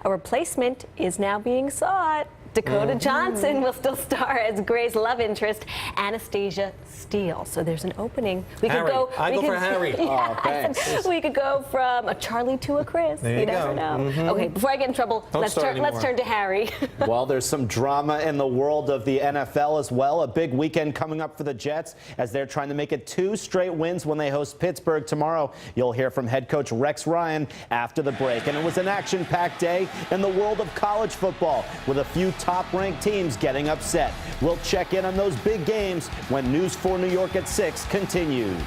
A replacement is now being sought. Dakota Johnson will still star as Gray's love interest, Anastasia Steele. So there's an opening. We Harry. could go. I go for Harry. Yeah, Oh, thanks. we could go from a Charlie to a Chris. There you never go. know. Okay, before I get in trouble, let's turn to Harry. Well, there's some drama in the world of the NFL as well. A big weekend coming up for the Jets as they're trying to make it 2 straight wins when they host Pittsburgh tomorrow. You'll hear from head coach Rex Ryan after the break. And it was an action-packed day in the world of college football with a few top-ranked teams getting upset. We'll check in on those big games when News 4 New York at 6 continues.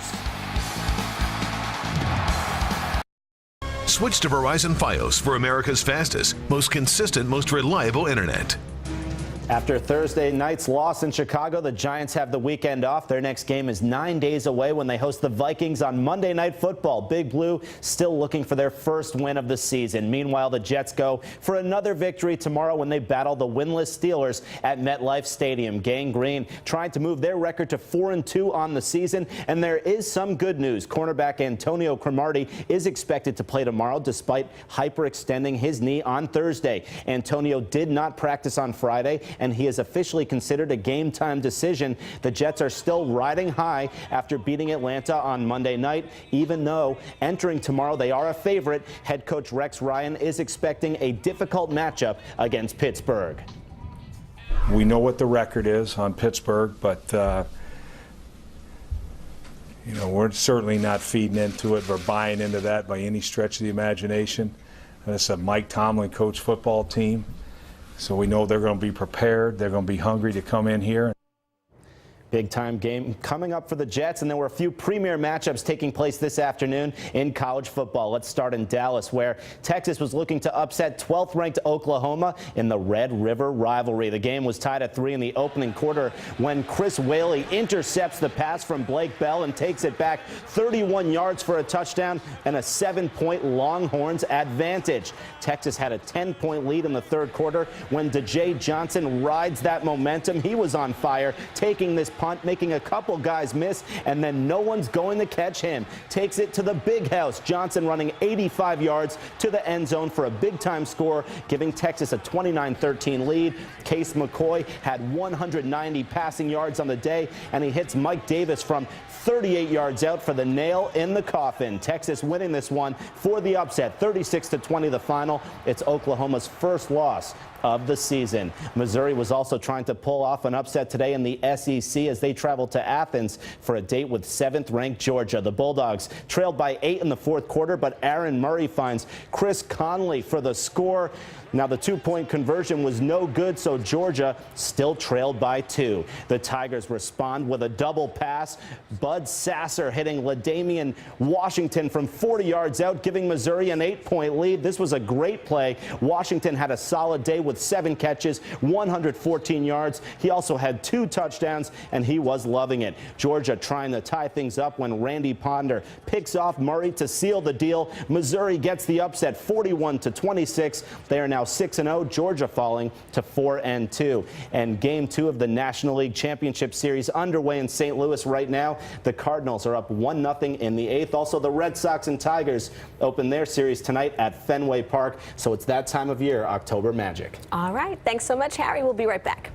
Switch to Verizon Fios for America's fastest, most consistent, most reliable internet. After Thursday night's loss in Chicago, the Giants have the weekend off. Their next game is 9 days away when they host the Vikings on Monday Night Football. Big Blue still looking for their first win of the season. Meanwhile, the Jets go for another victory tomorrow when they battle the winless Steelers at MetLife Stadium. Gang Green trying to move their record to 4-2 on the season. And there is some good news. Cornerback Antonio Cromartie is expected to play tomorrow despite hyperextending his knee on Thursday. Antonio did not practice on Friday, and he is officially considered a game-time decision. The Jets are still riding high after beating Atlanta on Monday night. Even though entering tomorrow they are a favorite, head coach Rex Ryan is expecting a difficult matchup against Pittsburgh. We know what the record is on Pittsburgh, but we're certainly not feeding into it or buying into that by any stretch of the imagination. It's a Mike Tomlin coach football team. So we know they're going to be prepared. They're going to be hungry to come in here. Big time game coming up for the Jets, and there were a few premier matchups taking place this afternoon in college football. Let's start in Dallas, where Texas was looking to upset 12th ranked Oklahoma in the Red River rivalry. The game was tied at 3 in the opening quarter when Chris Whaley intercepts the pass from Blake Bell and takes it back 31 yards for a touchdown and a 7-point Longhorns advantage. Texas had a 10-point lead in the third quarter when DJ Johnson rides that momentum. He was on fire, taking this punt, making a couple guys miss, and then no one's going to catch him. Takes it to the big house. Johnson running 85 yards to the end zone for a big-time score, giving Texas a 29-13 lead. Case McCoy had 190 passing yards on the day, and he hits Mike Davis from 38 yards out for the nail in the coffin. Texas winning this one for the upset, 36-20 the final. It's Oklahoma's first loss of the season. Missouri was also trying to pull off an upset today in the SEC as they traveled to Athens for a date with 7th-ranked Georgia. The Bulldogs trailed by 8 in the fourth quarter, but Aaron Murray finds Chris Conley for the score. Now, the 2-point conversion was no good, so Georgia still trailed by 2. The Tigers respond with a double pass. Bud Sasser hitting LaDamian Washington from 40 yards out, giving Missouri an 8-point lead. This was a great play. Washington had a solid day with 7 catches, 114 yards. He also had 2 touchdowns, and he was loving it. Georgia trying to tie things up when Randy Ponder picks off Murray to seal the deal. Missouri gets the upset 41-26. They are now 6-0, Georgia falling to 4-2. And game 2 of the National League Championship Series underway in St. Louis right now. The Cardinals are up 1-0 in the 8th. Also, the Red Sox and Tigers open their series tonight at Fenway Park. So it's that time of year, October Magic. All right. Thanks so much, Harry. We'll be right back.